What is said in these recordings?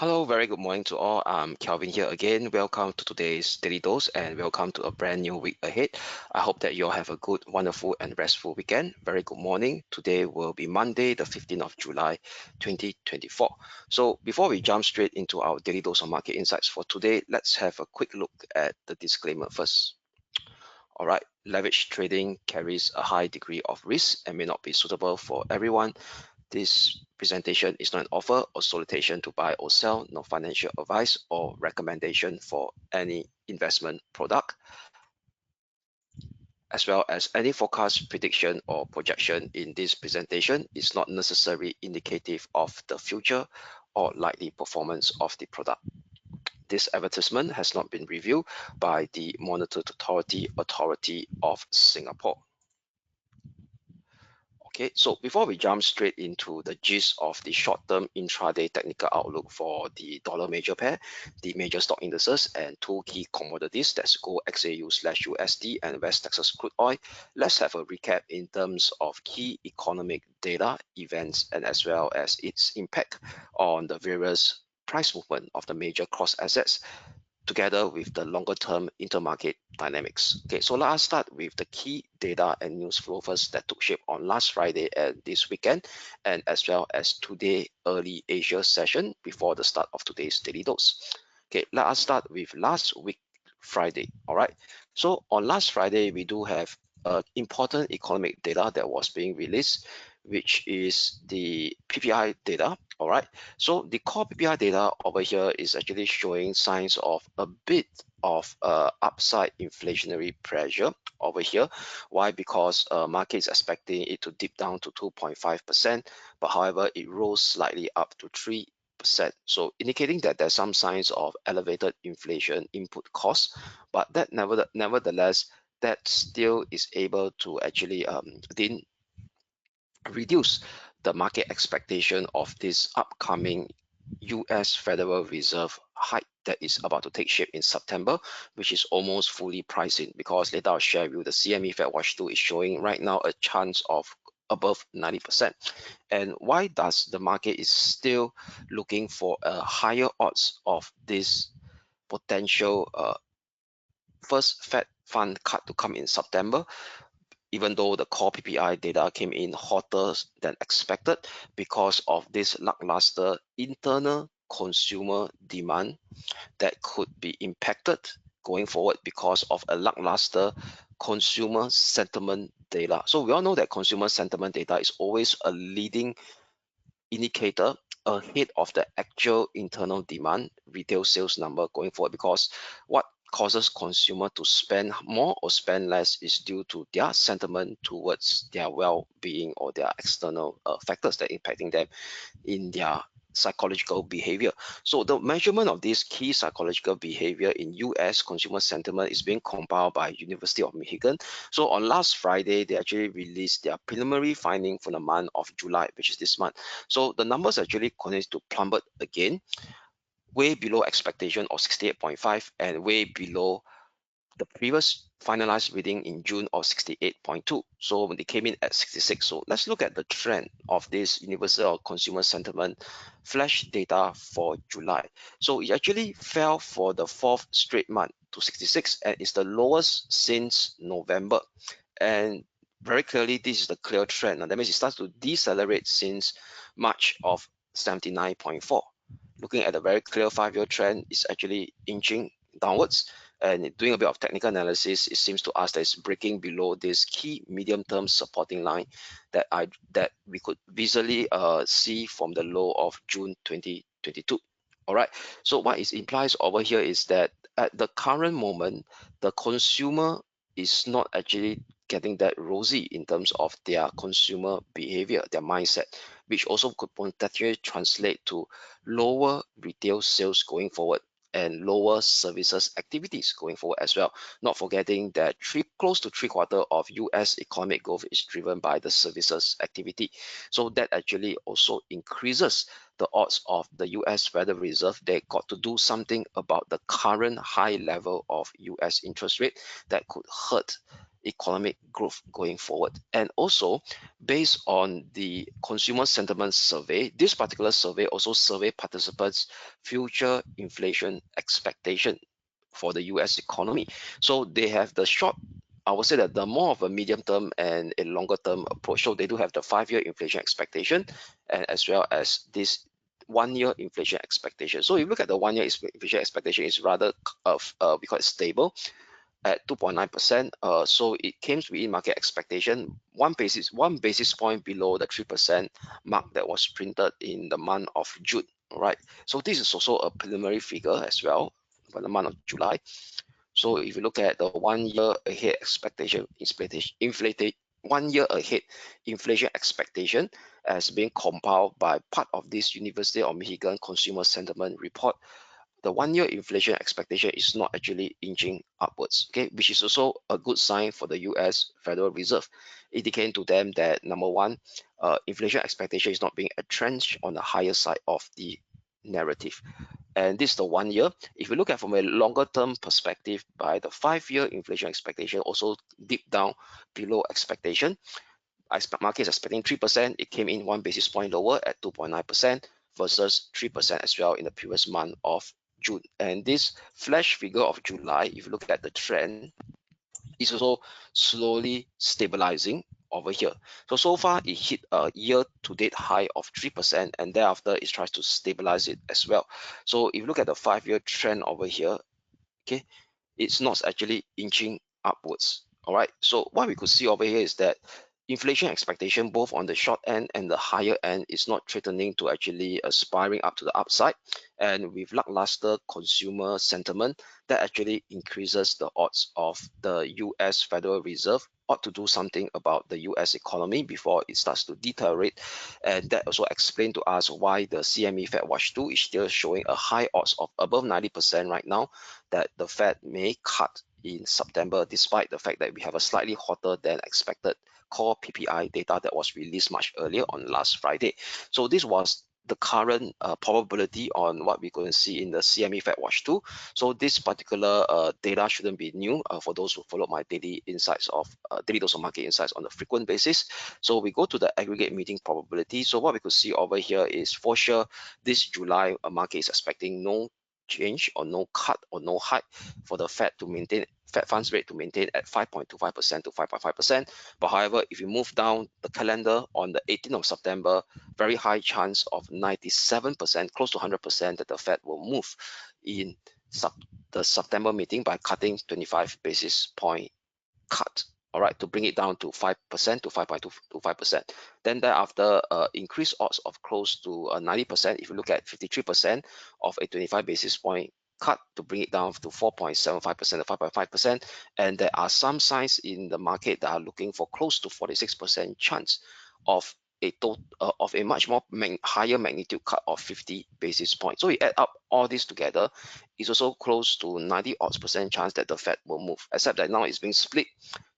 Hello, very good morning to all. I'm Kelvin here again. Welcome to today's Daily Dose and welcome to a brand new week ahead. I hope that you all have a good, wonderful and restful weekend. Very good morning. Today will be Monday, the 15th of July, 2024. So before we jump straight into our Daily Dose of Market Insights for today, let's have a quick look at the disclaimer first. All right, leverage trading carries a high degree of risk and may not be suitable for everyone. This presentation is not an offer or solicitation to buy or sell, no financial advice or recommendation for any investment product, as well as any forecast, prediction, or projection in this presentation is not necessarily indicative of the future or likely performance of the product. This advertisement has not been reviewed by the Monetary Authority of Singapore. Okay, so before we jump straight into the gist of the short-term intraday technical outlook for the dollar major pair, the major stock indices, and two key commodities, that's gold XAU/USD and West Texas crude oil, let's have a recap in terms of key economic data, events, and as well as its impact on the various price movement of the major cross assets, together with the longer-term intermarket dynamics. Okay, so let us start with the key data and news flow first that took shape on last Friday and this weekend, and as well as today early Asia session before the start of today's daily dose. Okay, let us start with last week Friday. All right, so on last Friday we do have important economic data that was being released, which is the PPI data. All right, so the core PPI data over here is actually showing signs of a bit of upside inflationary pressure over here. Why? Because market is expecting it to dip down to 2.5%, but however it rose slightly up to 3%. So indicating that there's some signs of elevated inflation input costs, but that nevertheless that still is able to actually didn't reduce the market expectation of this upcoming US Federal Reserve hike that is about to take shape in September, which is almost fully priced in, because later I'll share with you the CME Fed Watch 2 is showing right now a chance of above 90%. And why does the market is still looking for a higher odds of this potential first Fed fund cut to come in September, even though the core PPI data came in hotter than expected because of this lackluster internal consumer demand that could be impacted going forward because of a lackluster consumer sentiment data. So we all know that consumer sentiment data is always a leading indicator ahead of the actual internal demand retail sales number going forward, because what causes consumer to spend more or spend less is due to their sentiment towards their well-being or their external factors that are impacting them in their psychological behavior. So the measurement of this key psychological behavior in US consumer sentiment is being compiled by University of Michigan. So on last Friday, they actually released their preliminary finding for the month of July, which is this month. So the numbers actually continue to plummet again, way below expectation of 68.5 and way below the previous finalized reading in June of 68.2. So when they came in at 66. So let's look at the trend of this universal consumer sentiment flash data for July. So it actually fell for the fourth straight month to 66 and is the lowest since November. And very clearly, this is the clear trend. Now, that means it starts to decelerate since March of 79.4. Looking at a very clear 5-year trend, is actually inching downwards. And doing a bit of technical analysis, it seems to us that it's breaking below this key medium-term supporting line that we could visually see from the low of June 2022. All right. So what it implies over here is that at the current moment, the consumer is not actually getting that rosy in terms of their consumer behavior, their mindset, which also could potentially translate to lower retail sales going forward and lower services activities going forward as well. Not forgetting that close to 3/4 of US economic growth is driven by the services activity. So that actually also increases the odds of the US Federal Reserve. They got to do something about the current high level of US interest rate that could hurt economic growth going forward. And also, based on the consumer sentiment survey, this particular survey also survey participants' future inflation expectation for the US economy. So they have the short, I would say that the more of a medium term and a longer term approach. So they do have the 5-year inflation expectation, and as well as this 1-year inflation expectation. So if you look at the 1-year inflation expectation, is rather we call it stable at 2.9%. So it came within market expectation, one basis point below the 3% mark that was printed in the month of June. All right. So this is also a preliminary figure as well for the month of July. So if you look at the 1-year ahead expectation, inflated 1-year ahead inflation expectation as being compiled by part of this University of Michigan Consumer Sentiment Report, the 1-year inflation expectation is not actually inching upwards, okay, which is also a good sign for the US Federal Reserve, indicating to them that number one, inflation expectation is not being entrenched on the higher side of the narrative. And this is the 1 year. If you look at from a longer term perspective, by the 5-year inflation expectation also deep down below expectation. Market is expecting 3%. It came in 1 basis point lower at 2.9% versus 3% as well in the previous month of June. And this flash figure of July, if you look at the trend, is also slowly stabilizing over here. So far it hit a year-to-date high of 3%, and thereafter it tries to stabilize it as well. So if you look at the 5-year trend over here, okay, it's not actually inching upwards. All right. So what we could see over here is that inflation expectation both on the short end and the higher end is not threatening to actually aspiring up to the upside, and with lackluster consumer sentiment, that actually increases the odds of the US Federal Reserve ought to do something about the US economy before it starts to deteriorate. And that also explained to us why the CME Fed Watch 2 is still showing a high odds of above 90% right now that the Fed may cut in September, despite the fact that we have a slightly hotter than expected core PPI data that was released much earlier on last Friday. So this was the current probability on what we're going to see in the CME Fed Watch 2. So this particular data shouldn't be new for those who follow my daily insights of daily dose of market insights on a frequent basis. So we go to the aggregate meeting probability. So what we could see over here is for sure this July market is expecting no change or no cut or no hike for the Fed to maintain Fed funds rate to maintain at 5.25% to 5.5%. But however, if you move down the calendar on the 18th of September, very high chance of 97%, close to 100% that the Fed will move in the September meeting by cutting 25 basis point cut, all right, to bring it down to 5% to 5.2 to 5%. Then thereafter, increased odds of close to 90%. If you look at 53% of a 25 basis point cut to bring it down to 4.75% to 5.5%. And there are some signs in the market that are looking for close to 46% chance of a much more higher magnitude cut of 50 basis points. So we add up all this together, it's also close to 90% chance that the Fed will move, except that now it's being split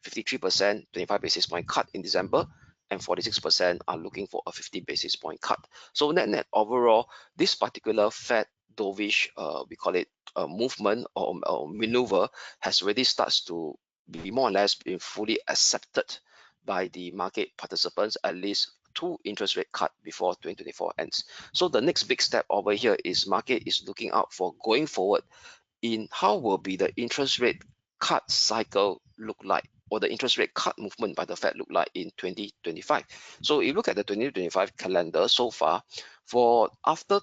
53%, 25 basis point cut in December, and 46% are looking for a 50 basis point cut. So net overall, this particular Fed dovish, we call it a movement or maneuver, has already starts to be more or less being fully accepted by the market participants, at least 2 interest rate cut before 2024 ends. So the next big step over here is market is looking out for going forward in how will be the interest rate cut cycle look like, or the interest rate cut movement by the Fed look like in 2025. So if you look at the 2025 calendar so far, for after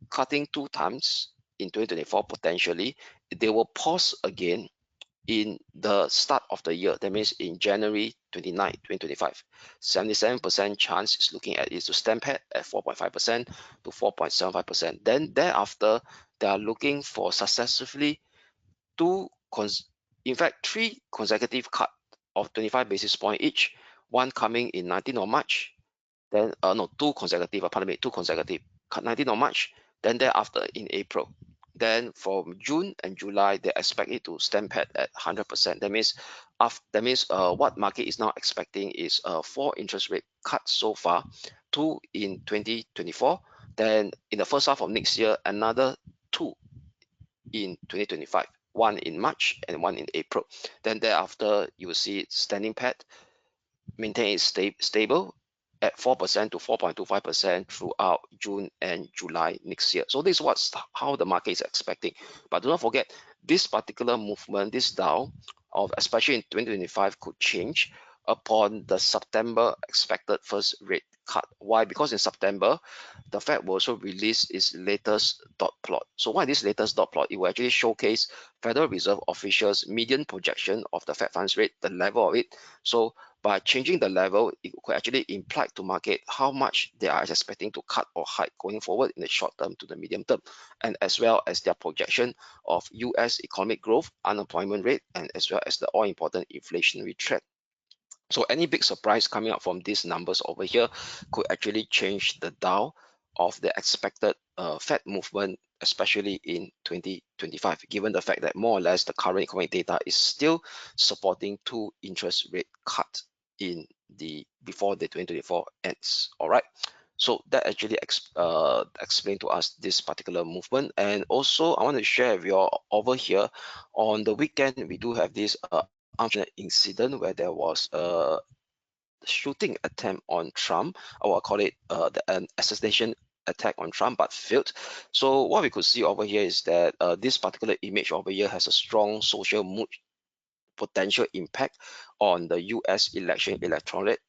cutting 2 times in 2024 potentially, they will pause again in the start of the year. That means in January 29, 2025, 77% chance is looking at is to stamp at 4.5% to 4.75%. Then thereafter, they are looking for successively in fact 3 consecutive cut of 25 basis point each, one coming in 19th of March, then 2 consecutive, pardon me, 2 consecutive, 19th of March, then thereafter in April. Then from June and July, they expect it to stamp at 100%. That means, what market is now expecting is 4 interest rate cuts so far, 2 in 2024. Then in the first half of next year, another 2 in 2025. one in March and one in April. Then thereafter, you will see it standing pat, maintain it stable at 4% to 4.25% throughout June and July next year. So this is what's how the market is expecting. But do not forget, this particular movement, this Dow, of especially in 2025, could change upon the September expected first rate cut. Why? Because in September, the Fed will also release its latest dot plot. So what is this latest dot plot? It will actually showcase Federal Reserve officials' median projection of the Fed funds rate, the level of it. So by changing the level, it could actually imply to market how much they are expecting to cut or hike going forward in the short term to the medium term, and as well as their projection of US economic growth, unemployment rate, and as well as the all-important inflationary trend. So any big surprise coming out from these numbers over here could actually change the Dow of the expected Fed movement, especially in 2025, given the fact that more or less the current economic data is still supporting two interest rate cuts in the before the 2024 ends. All right. So that actually explained to us this particular movement. And also I want to share with you all over here on the weekend, we do have this unfortunate incident where there was a shooting attempt on Trump, or I'll call it an assassination attack on Trump, but failed. So what we could see over here is that this particular image over here has a strong social mood potential impact on the US election electorate.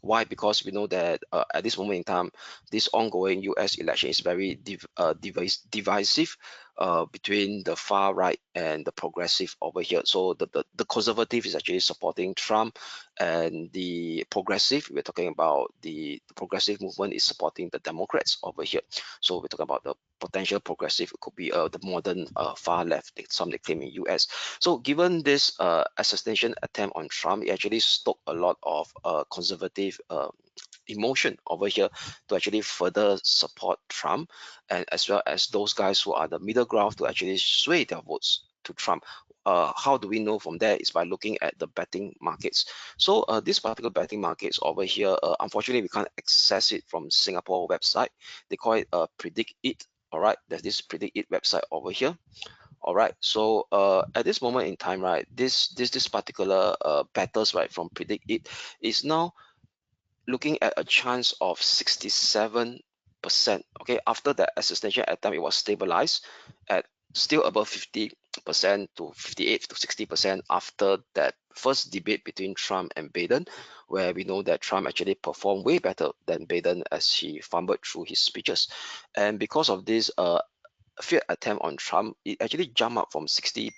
Why? Because we know that at this moment in time, this ongoing US election is very divisive between the far right and the progressive over here. So the conservative is actually supporting Trump, and the progressive, we're talking about the progressive movement, is supporting the Democrats over here. So we're talking about the potential progressive, it could be the modern far left, some they claim in US. So given this assassination attempt on Trump, it actually stoked a lot of conservative emotion over here to actually further support Trump, and as well as those guys who are the middle ground to actually sway their votes to Trump. How do we know from there? Is by looking at the betting markets. So this particular betting markets over here, unfortunately we can't access it from Singapore website. They call it Predict It. All right, there's this Predict It website over here. All right, so at this moment in time, right, this particular batters, right, from Predict It is now looking at a chance of 67%. Okay, after the assassination attempt, it was stabilized at still above 50% to 58 to 60% after that first debate between Trump and Biden, where we know that Trump actually performed way better than Biden as he fumbled through his speeches. And because of this failed attempt on Trump, it actually jumped up from 60%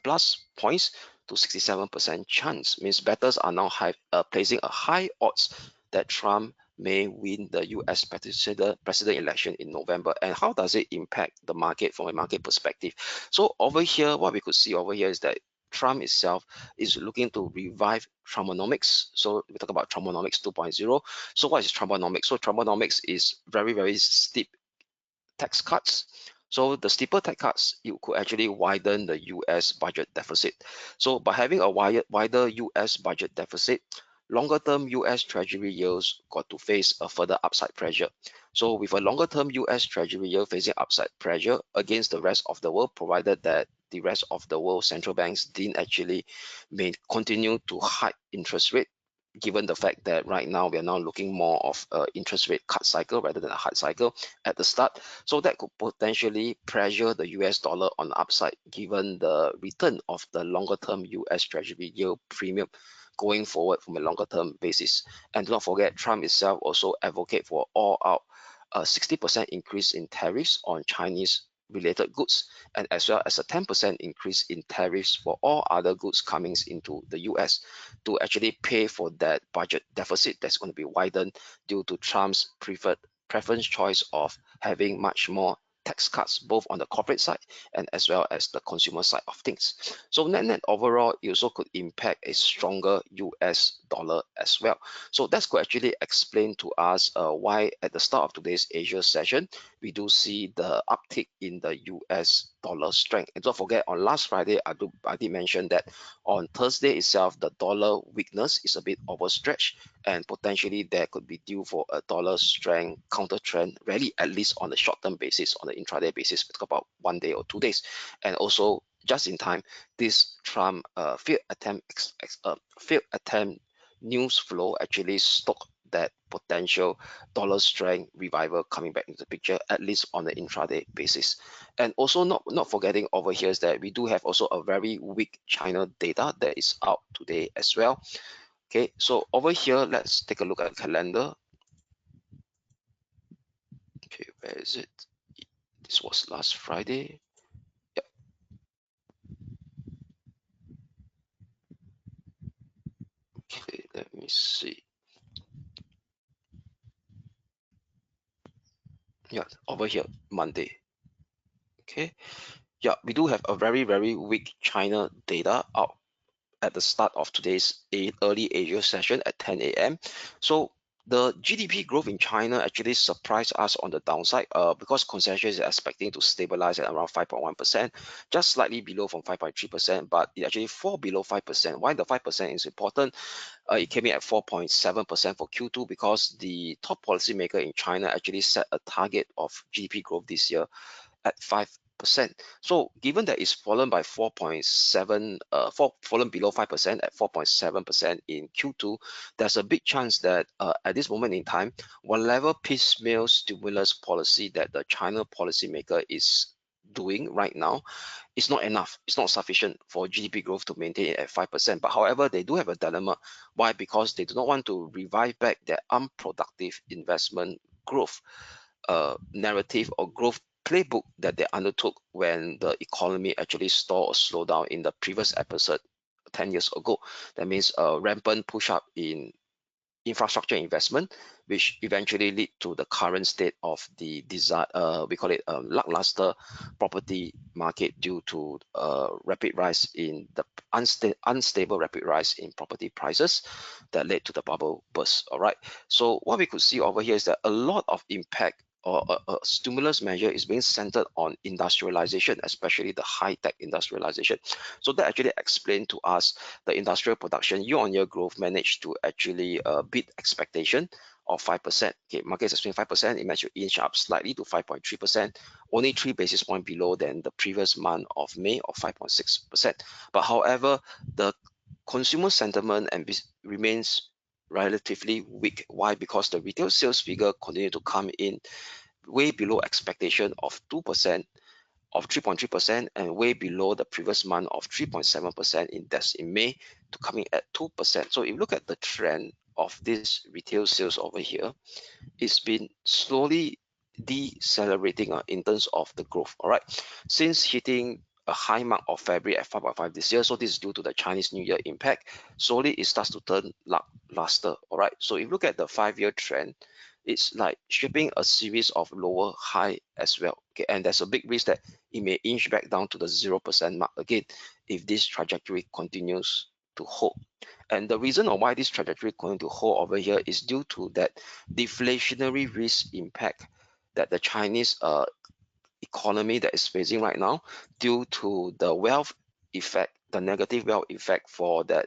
plus points to 67% chance. Means bettors are now placing a high odds that Trump may win the US president election in November. And how does it impact the market from a market perspective? So over here, what we could see over here is that Trump itself is looking to revive Trumponomics. So we talk about Trumponomics 2.0. So what is Trumponomics? So Trumponomics is very, very steep tax cuts. So the steeper tax cuts, you could actually widen the US budget deficit. So by having a wider US budget deficit, longer term US Treasury yields got to face a further upside pressure. So with a longer term US Treasury yield facing upside pressure against the rest of the world, provided that the rest of the world central banks didn't actually may continue to hike interest rate, given the fact that right now we are now looking more of a interest rate cut cycle rather than a hike cycle at the start. So that could potentially pressure the US dollar on the upside, given the return of the longer term US Treasury yield premium going forward from a longer term basis. And do not forget, Trump itself also advocate for all out 60% increase in tariffs on Chinese related goods, and as well as a 10% increase in tariffs for all other goods coming into the US to actually pay for that budget deficit that's going to be widened due to Trump's preference choice of having much more tax cuts both on the corporate side and as well as the consumer side of things. So net overall, it also could impact a stronger US dollar as well. So that could actually explain to us why at the start of today's Asia session, we do see the uptick in the US dollar strength. And don't forget, on last Friday, I did mention that on Thursday itself, the dollar weakness is a bit overstretched, and potentially there could be due for a dollar strength counter trend rally, at least on the short term basis, on the intraday basis. We talk about 1 day or 2 days. And also just in time, this Trump failed attempt news flow actually stopped that potential dollar strength revival coming back into the picture, at least on the intraday basis. And also not forgetting over here is that we do have also a very weak China data that is out today as well. Okay, so over here, let's take a look at the calendar. Okay, where is it? This was last Friday. Yep. Okay, let me see. Yeah, over here, Monday. Okay, yeah, we do have a very weak China data out at the start of today's early Asia session at 10 a.m. So the GDP growth in China actually surprised us on the downside because consensus is expecting to stabilize at around 5.1%, just slightly below from 5.3%, but it actually fall below 5%. Why the 5% is important? It came in at 4.7% for Q2 because the top policymaker in China actually set a target of GDP growth this year at 5%. So given that it's fallen by 4.7, fallen below 5% at 4.7% in Q2, there's a big chance that at this moment in time, whatever piecemeal stimulus policy that the China policymaker is doing right now is not enough. It's not sufficient for GDP growth to maintain it at 5%. But however, they do have a dilemma. Why? Because they do not want to revive back their unproductive investment growth narrative or growth playbook that they undertook when the economy actually stalled or slowed down in the previous episode 10 years ago. That means a rampant push up in infrastructure investment, which eventually lead to the current state of the we call it lackluster property market due to rapid rise in the unstable rapid rise in property prices that led to the bubble burst. All right. So what we could see over here is that a lot of impact or a stimulus measure is being centered on industrialization, especially the high-tech industrialization. So that actually explained to us the industrial production year-on-year growth managed to actually beat expectation of 5%. Okay, market is expecting 5%, it managed to inch up slightly to 5.3%, only 3 basis points below than the previous month of May of 5.6%. But however, the consumer sentiment remains relatively weak. Why? Because the retail sales figure continue to come in way below expectation of 2%, of 3.3%, and way below the previous month of 3.7% in May to coming at 2%. So if you look at the trend of this retail sales over here, it's been slowly decelerating in terms of the growth. All right, since hitting a high mark of February at 5.5 this year, so this is due to the Chinese New Year impact. Slowly it starts to turn lackluster. All right, so if you look at the 5-year trend, it's like shipping a series of lower high as well. Okay, and there's a big risk that it may inch back down to the 0% mark again if this trajectory continues to hold. And the reason of why this trajectory going to hold over here is due to that deflationary risk impact that the Chinese economy that is facing right now due to the wealth effect, the negative wealth effect for that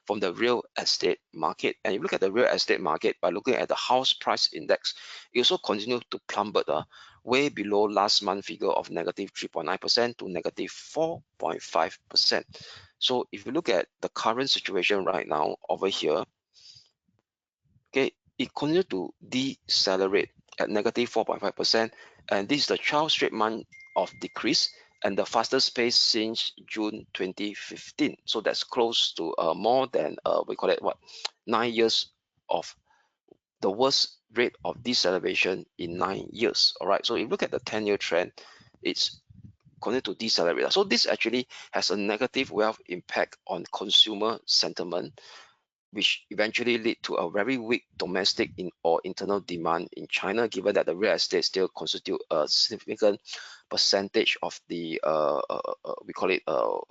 from the real estate market. And you look at the real estate market by looking at the house price index, it also continues to plummet way below last month figure of negative 3.9% to negative 4.5%. So if you look at the current situation right now over here, okay, it continues to decelerate at negative 4.5%, and this is the 12th straight month of decrease and the fastest pace since June 2015. So that's close to more than we call it 9 years of the worst rate of deceleration in 9 years. All right, so if you look at the 10-year trend, it's continue to decelerate. So this actually has a negative wealth impact on consumer sentiment, which eventually lead to a very weak domestic or internal demand in China, given that the real estate still constitute a significant percentage of the we call it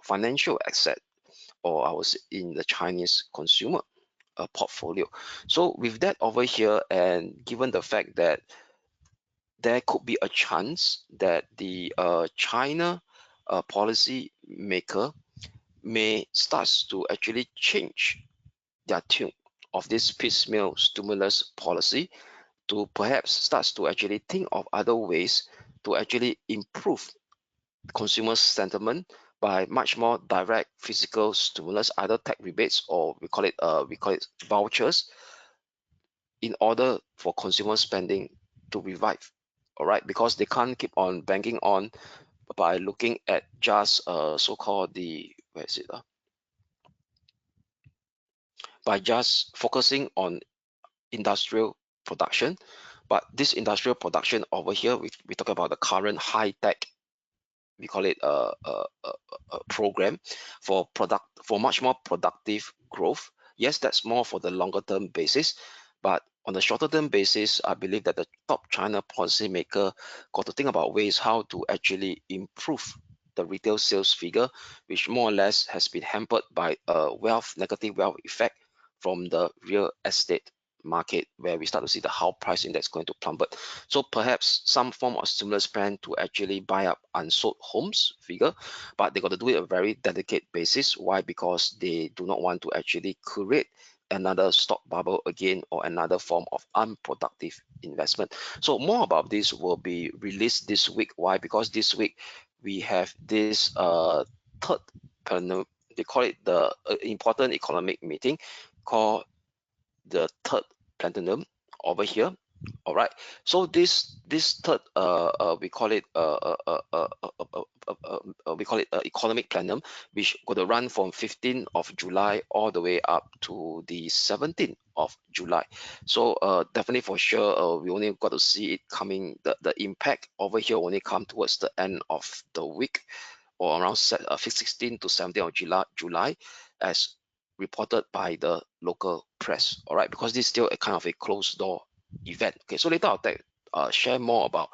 financial asset, or I was in the Chinese consumer portfolio. So with that over here, and given the fact that there could be a chance that the China policy maker may starts to actually change their tune of this piecemeal stimulus policy to perhaps starts to actually think of other ways to actually improve consumer sentiment by much more direct physical stimulus, either tax rebates or we call it vouchers, in order for consumer spending to revive. All right, because they can't keep on banking on by looking at just so-called the where is it by just focusing on industrial production. But this industrial production over here, we talk about the current high tech, we call it a program for much more productive growth. Yes, that's more for the longer term basis, but on the shorter term basis, I believe that the top China policymaker got to think about ways how to actually improve the retail sales figure, which more or less has been hampered by a negative wealth effect from the real estate market, where we start to see the house price index going to plummet. So perhaps some form of stimulus plan to actually buy up unsold homes figure, but they got to do it a very delicate basis. Why? Because they do not want to actually create another stock bubble again or another form of unproductive investment. So more about this will be released this week. Why? Because this week we have this third they call it the important economic meeting called the third platinum over here. All right, so this third we call it we call it economic plenum, which going to run from 15th of July all the way up to the 17th of July. So definitely for sure we only got to see it coming, the impact over here only come towards the end of the week, or around 16 to 17 of July, as reported by the local press. All right, because this is still a kind of a closed door event. Okay, so later I'll share more about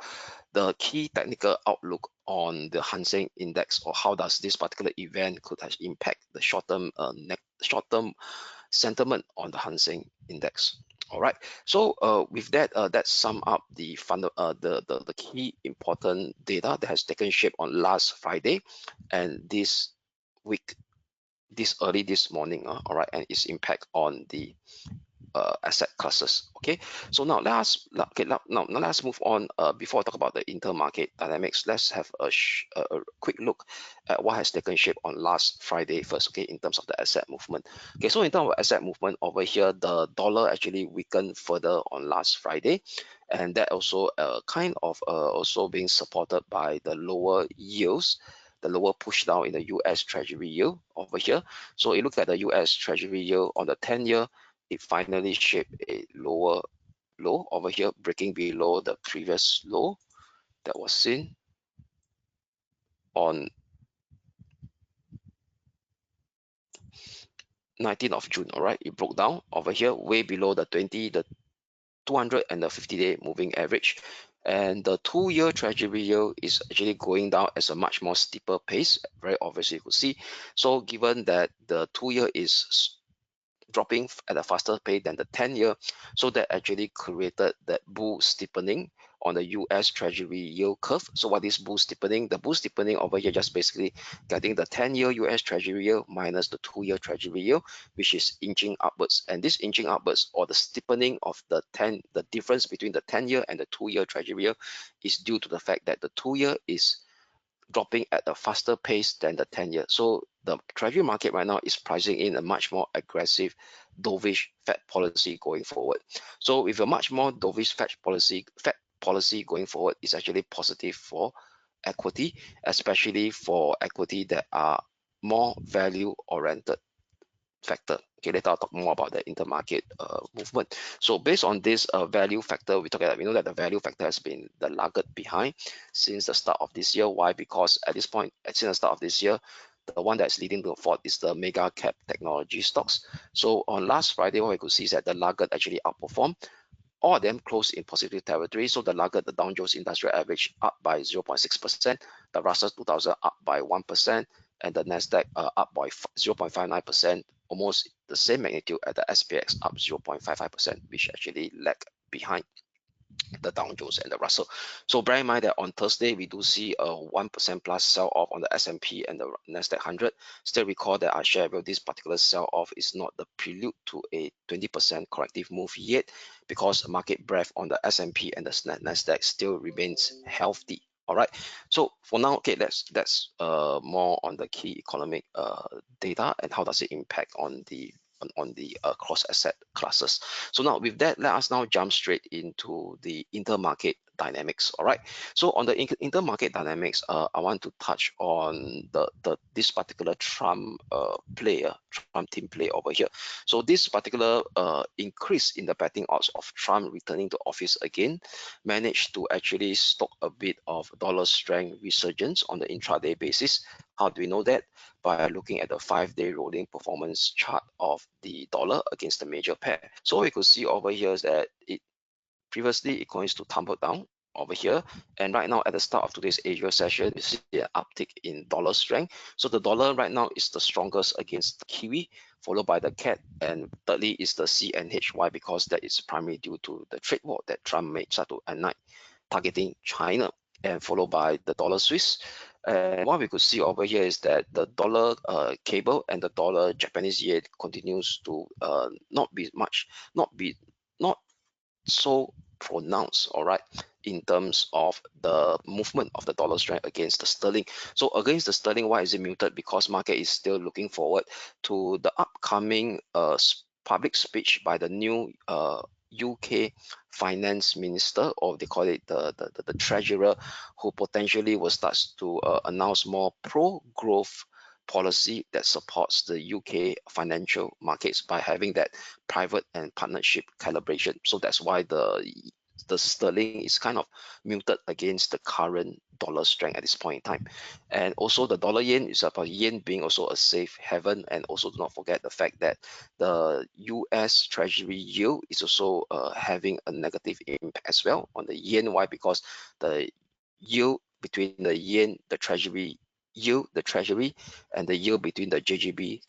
the key technical outlook on the Hang Seng Index, or how does this particular event could have impact the short-term sentiment on the Hang Seng Index. All right, so with that, that sum up the key important data that has taken shape on last Friday and this week, this morning. All right, and its impact on the asset classes. Okay, so now now let's move on. Before I talk about the intermarket dynamics, let's have a quick look at what has taken shape on last Friday first. Okay, in terms of the asset movement. Okay, so in terms of asset movement over here, the dollar actually weakened further on last Friday, and that also kind of also being supported by the lower yields, the lower push down in the US Treasury yield over here. So it looks at the US Treasury yield on the 10-year, it finally shaped a lower low over here, breaking below the previous low that was seen on 19th of June. All right, it broke down over here way below the 200 and the 50-day moving average, and the 2-year Treasury yield is actually going down as a much more steeper pace, very obviously you could see. So given that the 2-year is dropping at a faster pace than the 10-year, so that actually created that bull steepening on the US Treasury yield curve. So what is bull steepening? The bull steepening over here just basically getting the 10-year US Treasury yield minus the 2-year Treasury yield, which is inching upwards. And this inching upwards, or the steepening of the difference between the 10-year and the 2-year Treasury yield, is due to the fact that the 2-year is dropping at a faster pace than the 10-year. So the treasury market right now is pricing in a much more aggressive dovish Fed policy going forward. So with a much more dovish Fed policy going forward, is actually positive for equity, especially for equity that are more value oriented factor. Okay, later I'll talk more about the intermarket movement. So based on this value factor, we know that the value factor has been the laggard behind since the start of this year. Why? Because at this point, since the start of this year, the one that's leading to the fort is the mega cap technology stocks. So on last Friday, what we could see is that the laggard actually outperformed. All of them closed in positive territory. So the laggard, the Dow Jones Industrial Average up by 0.6%, the Russell 2000 up by 1%, and the Nasdaq up by 0.59%, almost the same magnitude as the SPX up 0.55%, which actually lag behind the Dow Jones and the Russell. So bear in mind that on Thursday, we do see a 1% plus sell-off on the S&P and the Nasdaq 100. Still recall that I shared about this particular sell-off is not the prelude to a 20% corrective move yet, because market breadth on the S&P and the Nasdaq still remains healthy. All right. So for now, okay, that's more on the key economic data and how does it impact on the cross asset classes. So now with that, let us now jump straight into the intermarket dynamics. All right. So on the intermarket dynamics, I want to touch on this particular Trump Trump team play over here. So this particular increase in the betting odds of Trump returning to office again managed to actually stoke a bit of dollar strength resurgence on the intraday basis. How do we know that? By looking at the 5-day rolling performance chart of the dollar against the major pair. So we could see over here is that it previously it continues to tumble down over here, and right now at the start of today's Asia session we see an uptick in dollar strength. So the dollar right now is the strongest against the Kiwi, followed by the CAD, and thirdly is the CNH. Because that is primarily due to the trade war that Trump may start to enact targeting China, and followed by the dollar Swiss. And what we could see over here is that the dollar cable and the dollar Japanese yen continues to not so pronounced, all right, in terms of the movement of the dollar strength against the sterling. So against the sterling, why is it muted? Because market is still looking forward to the upcoming public speech by the new UK finance minister, or they call it the treasurer, who potentially will start to announce more pro-growth policy that supports the UK financial markets by having that private and partnership calibration. So that's why the sterling is kind of muted against the current dollar strength at this point in time. And also the dollar yen is about yen being also a safe haven, and also do not forget the fact that the US Treasury yield is also having a negative impact as well on the yen. Why? Because the yield between the yen, the treasury yield, the treasury, and the yield between the JGB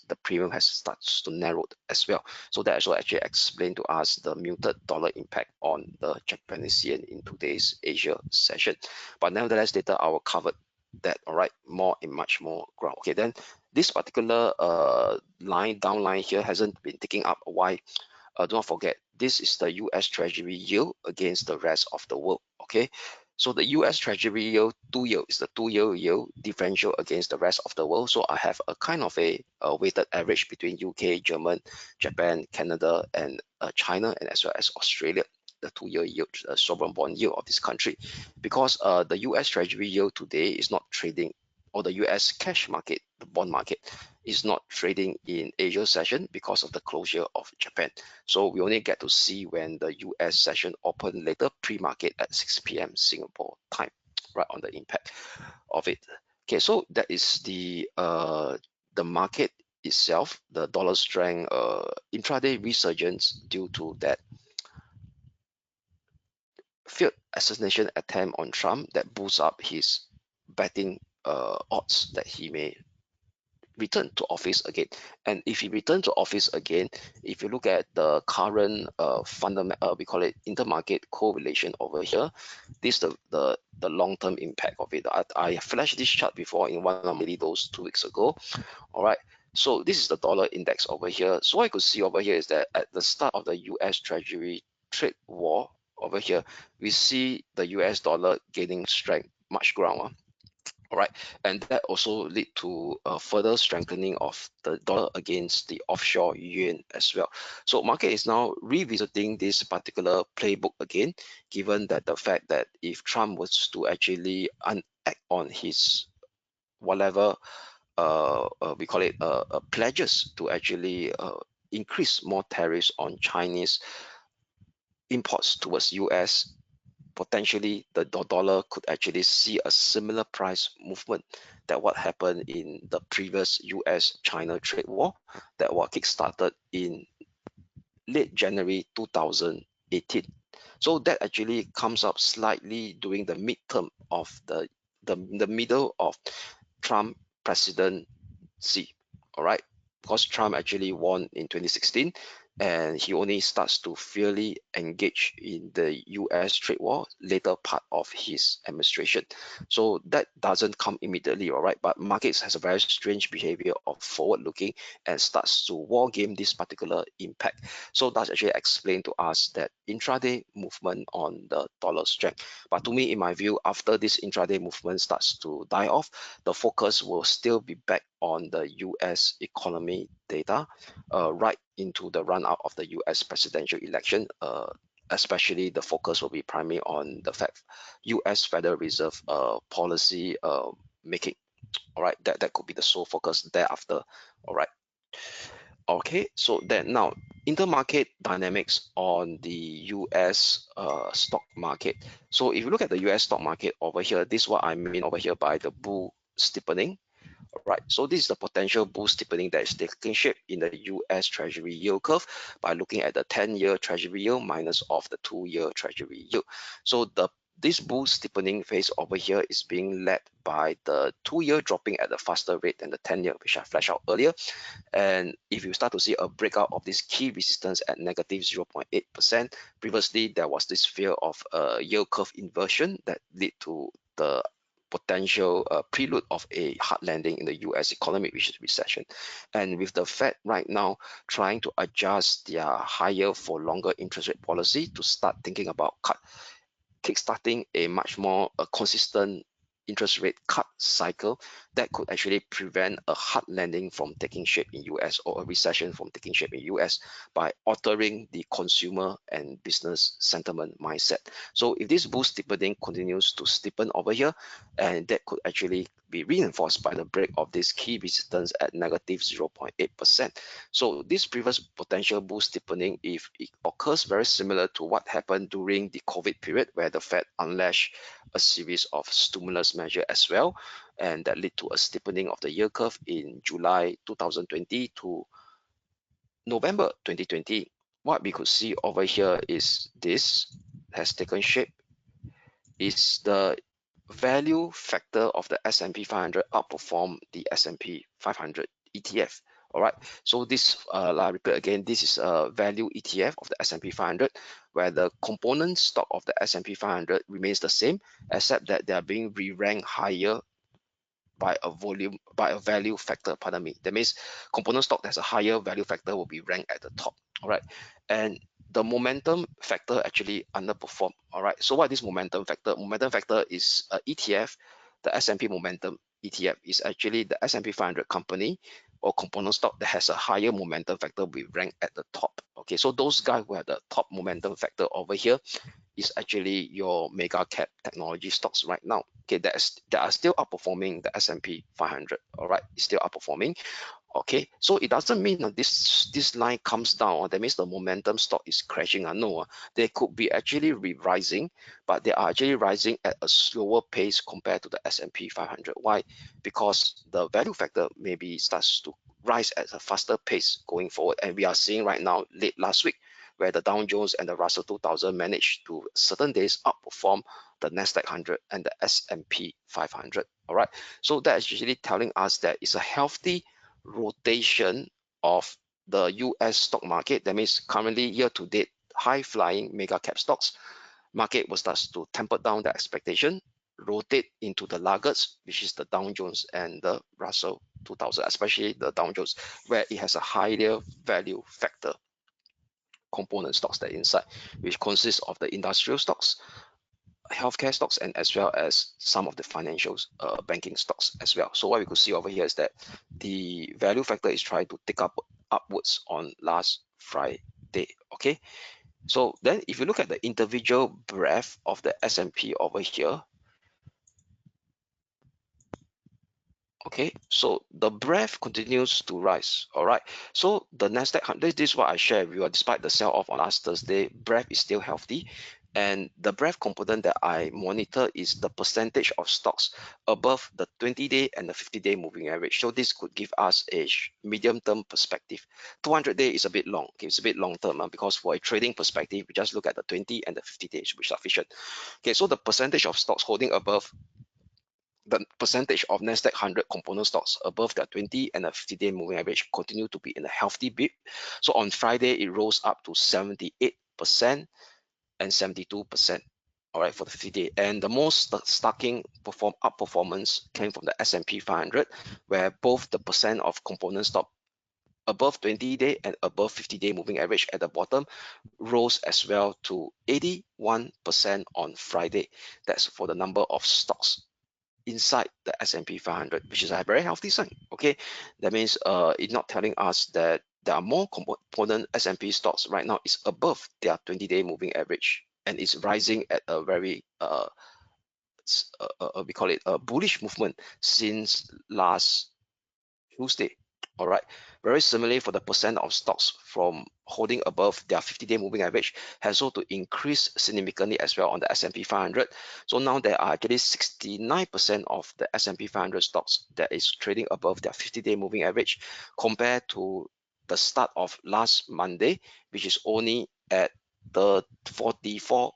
the premium has starts to narrow as well. So that also actually explained to us the muted dollar impact on the Japanese yen in today's Asia session. But nevertheless, later I will cover that, all right, more in much more ground. Okay, then this particular down line here hasn't been taking up. Why? Do not forget, this is the US Treasury yield against the rest of the world. Okay, so the US Treasury yield, 2-year, is the 2-year yield differential against the rest of the world. So I have a kind of a weighted average between UK, German, Japan, Canada, and China, and as well as Australia, the 2-year yield, sovereign bond yield of this country. Because the US Treasury yield today is not trading, or the US cash market, the bond market, is not trading in Asia session because of the closure of Japan. So we only get to see when the US session open later, pre-market at 6 p.m. Singapore time, right, on the impact of it. Okay, so that is the market itself, the dollar strength intraday resurgence due to that failed assassination attempt on Trump that boosts up his betting odds that he may return to office again. And if he returns to office again, if you look at the current fundamental, we call it intermarket correlation over here, this is the long-term impact of it. I flashed this chart before in one of those 2 weeks ago. All right. So this is the dollar index over here. So what I could see over here is that at the start of the US Treasury trade war over here, we see the US dollar gaining strength, much ground. All right, and that also lead to a further strengthening of the dollar against the offshore yuan as well. So market is now revisiting this particular playbook again, given that the fact that if Trump was to actually act on his whatever we call it pledges to actually increase more tariffs on Chinese imports towards US, potentially the dollar could actually see a similar price movement that what happened in the previous US-China trade war that was kickstarted in late January 2018. So that actually comes up slightly during the midterm of the middle of Trump presidency. All right, because Trump actually won in 2016, and he only starts to fairly engage in the US trade war later part of his administration. So that doesn't come immediately, all right, but markets has a very strange behavior of forward looking and starts to war game this particular impact. So that's actually explained to us that intraday movement on the dollar strength. But to me, in my view, after this intraday movement starts to die off, the focus will still be back on the US economy data, right into the run out of the US presidential election. Especially the focus will be primarily on the US Federal Reserve policy making. All right, that could be the sole focus thereafter. All right. Okay, so then now intermarket dynamics on the US stock market. So if you look at the US stock market over here, this is what I mean over here by the bull steepening. Right, so this is the potential bull steepening that is taking shape in the US Treasury yield curve by looking at the 10-year Treasury yield minus of the 2-year Treasury yield. So this bull steepening phase over here is being led by the 2-year dropping at a faster rate than the 10-year, which I flashed out earlier. And if you start to see a breakout of this key resistance at negative 0.8%, previously there was this fear of a yield curve inversion that lead to the potential prelude of a hard landing in the US economy, which is recession. And with the Fed right now trying to adjust their higher for longer interest rate policy to start thinking about kickstarting a much more consistent interest rate cut cycle, that could actually prevent a hard landing from taking shape in US or a recession from taking shape in US by altering the consumer and business sentiment mindset. So if this bull steepening continues to steepen over here, and that could actually be reinforced by the break of this key resistance at negative 0.8%. So this previous potential bull steepening, if it occurs very similar to what happened during the COVID period, where the Fed unleashed a series of stimulus measures as well, and that led to a steepening of the yield curve in July 2020 to November 2020. What we could see over here is this has taken shape is the value factor of the S&P 500 outperform the S&P 500 ETF. All right, so this, I repeat again, this is a value ETF of the S&P 500, where the component stock of the S&P 500 remains the same, except that they are being re-ranked higher by a value factor, pardon me. That means component stock that has a higher value factor will be ranked at the top. All right, and the momentum factor actually underperformed. All right, so what is this momentum factor? Momentum factor is a ETF. The S&P momentum ETF is actually the S&P 500 company or component stock that has a higher momentum factor will be ranked at the top. Okay, so those guys who have the top momentum factor over here is actually your mega cap technology stocks right now. Okay, that are still outperforming the S&P 500. All right, it's still outperforming. Okay, so it doesn't mean that this line comes down, or that means the momentum stock is crashing. No, they could be actually rising, but they are actually rising at a slower pace compared to the S&P 500. Why? Because the value factor maybe starts to rise at a faster pace going forward, and we are seeing right now late last week where the Dow Jones and the Russell 2000 managed to certain days outperform the Nasdaq 100 and the S&P 500. All right, so that is usually telling us that it's a healthy rotation of the US stock market. That means currently year to date, high flying mega cap stocks market will start to temper down the expectation, rotate into the laggards, which is the Dow Jones and the Russell 2000, especially the Dow Jones, where it has a higher value factor component stocks that inside, which consists of the industrial stocks, healthcare stocks, and as well as some of the financials, banking stocks as well. So what we could see over here is that the value factor is trying to take up upwards on last Friday. Okay, so then if you look at the individual breadth of the S&P over here, okay, so the breadth continues to rise. All right, so the Nasdaq, this is what I shared with you. Despite the sell-off on last Thursday, breadth is still healthy, and the breadth component that I monitor is the percentage of stocks above the 20-day and the 50-day moving average. So this could give us a medium-term perspective. 200-day is a bit long. Okay, it's a bit long-term because for a trading perspective, we just look at the 20 and the 50 days, which is sufficient. Okay, so the percentage of stocks holding above the percentage of Nasdaq 100 component stocks above the 20 and the 50-day moving average continue to be in a healthy bid. So on Friday, it rose up to 78% and 72%. All right, for the 50-day, and the most striking outperformance came from the S&P 500, where both the percent of component stock above 20-day and above 50-day moving average at the bottom rose as well to 81% on Friday. That's for the number of stocks inside the S&P 500, which is a very healthy sign. Okay, that means it's not telling us that there are more component S&P stocks right now is above their 20-day moving average, and it's rising at a very we call it a bullish movement since last Tuesday. All right, very similarly for the percent of stocks from holding above their 50-day moving average has also increased significantly as well on the S&P 500. So now there are actually 69% of the S&P 500 stocks that is trading above their 50-day moving average, compared to the start of last Monday, which is only at the 44%.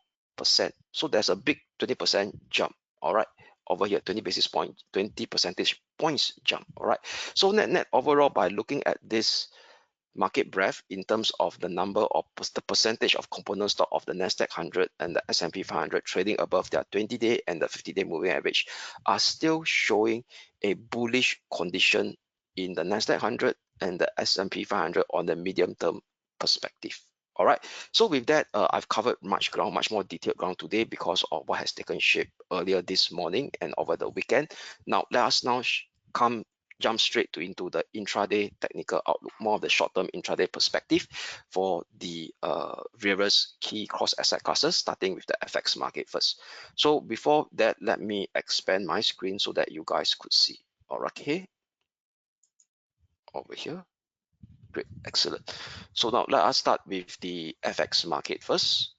So there's a big 20% jump. All right, over here, 20 basis points, 20 percentage points jump. All right, so net overall, by looking at this market breadth in terms of the number of the percentage of component stock of the Nasdaq 100 and the S&P 500 trading above their 20-day and the 50-day moving average are still showing a bullish condition in the Nasdaq 100 and the S&P 500 on the medium term perspective. All right, so with that, I've covered much more detailed ground today because of what has taken shape earlier this morning and over the weekend. Now, let us jump straight into the intraday technical outlook, more of the short-term intraday perspective for the various key cross asset classes, starting with the FX market first. So before that, let me expand my screen so that you guys could see. All right, okay, over here. Great, excellent. So now let us start with the FX market first.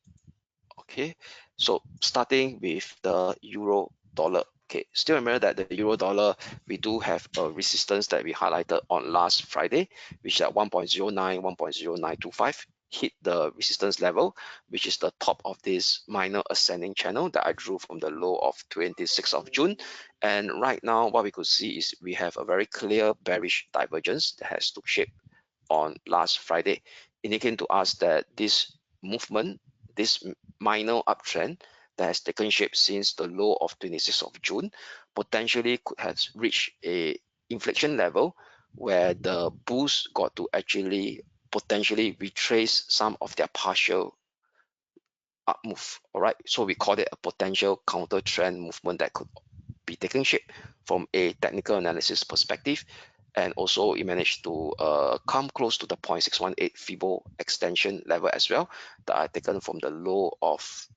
Okay, so starting with the euro dollar. Okay, still remember that the euro dollar, we do have a resistance that we highlighted on last Friday, which is at 1.09, 1.0925, hit the resistance level, which is the top of this minor ascending channel that I drew from the low of 26th of June. And right now, what we could see is we have a very clear bearish divergence that has took shape on last Friday, indicating to us that this movement, this minor uptrend that has taken shape since the low of 26th of June, potentially could have reached a inflection level where the bulls got to actually potentially retrace some of their partial up move. All right, so we call it a potential counter trend movement that could be taking shape from a technical analysis perspective. And also it managed to come close to the 0.618 Fibo extension level as well that are taken from the low of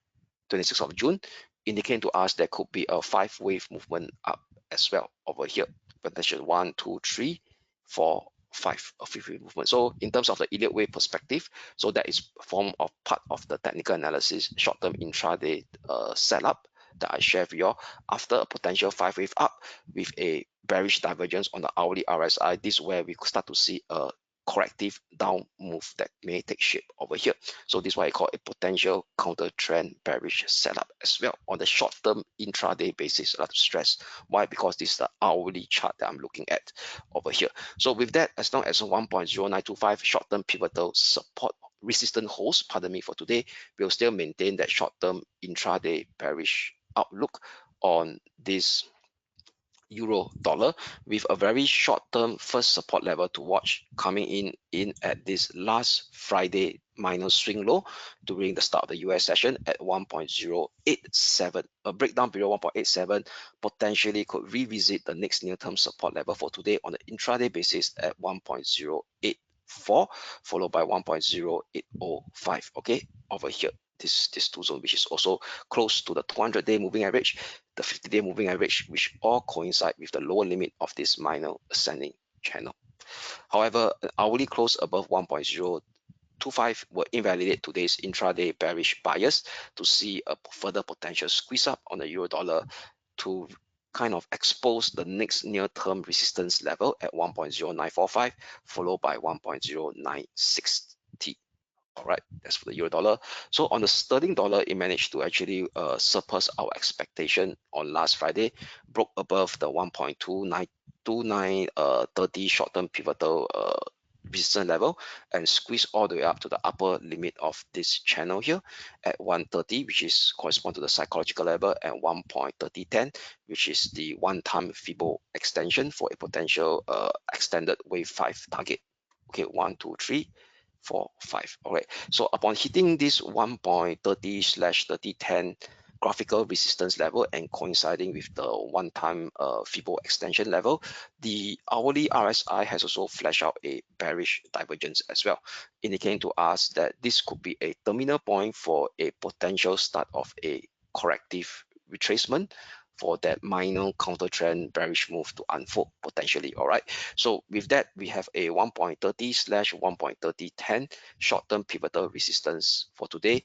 26th of June, indicating to us there could be a 5-wave movement up as well over here. Potential 1, 2, 3, 4, 5, a 5-wave movement. So in terms of the Elliott wave perspective, so that is form of part of the technical analysis short-term intraday setup that I share with you all. After a potential 5-wave up with a bearish divergence on the hourly RSI, this is where we start to see a corrective down move that may take shape over here. So this is why I call a potential counter trend bearish setup as well on the short-term intraday basis. I have to stress why, because this is the hourly chart that I'm looking at over here. So with that, as long as 1.0925 short-term pivotal support resistance holds, pardon me, for today, we'll still maintain that short-term intraday bearish outlook on this euro dollar, with a very short-term first support level to watch coming in at this last Friday minor swing low during the start of the US session at 1.087. A breakdown below 1.87 potentially could revisit the next near-term support level for today on the intraday basis at 1.084, followed by 1.0805. Okay, over here, this two zone, which is also close to the 200-day moving average, the 50-day moving average, which all coincide with the lower limit of this minor ascending channel. However, an hourly close above 1.025 will invalidate today's intraday bearish bias to see a further potential squeeze up on the euro dollar to kind of expose the next near-term resistance level at 1.0945, followed by 1.0960. All right, that's for the euro dollar. So on the sterling dollar, it managed to actually surpass our expectation on last Friday, broke above the 1.2930 short-term pivotal resistance level, and squeezed all the way up to the upper limit of this channel here at 130, which is correspond to the psychological level, and 1.3010, which is the one-time Fibo extension for a potential extended wave 5 target. Okay, 1, 2, 3, 4, 5. All right. So upon hitting this 1.30/3010 graphical resistance level and coinciding with the one-time Fibo extension level, the hourly RSI has also flashed out a bearish divergence as well, indicating to us that this could be a terminal point for a potential start of a corrective retracement for that minor counter trend bearish move to unfold potentially. All right, so with that, we have a 1.30/1.3010 short-term pivotal resistance for today.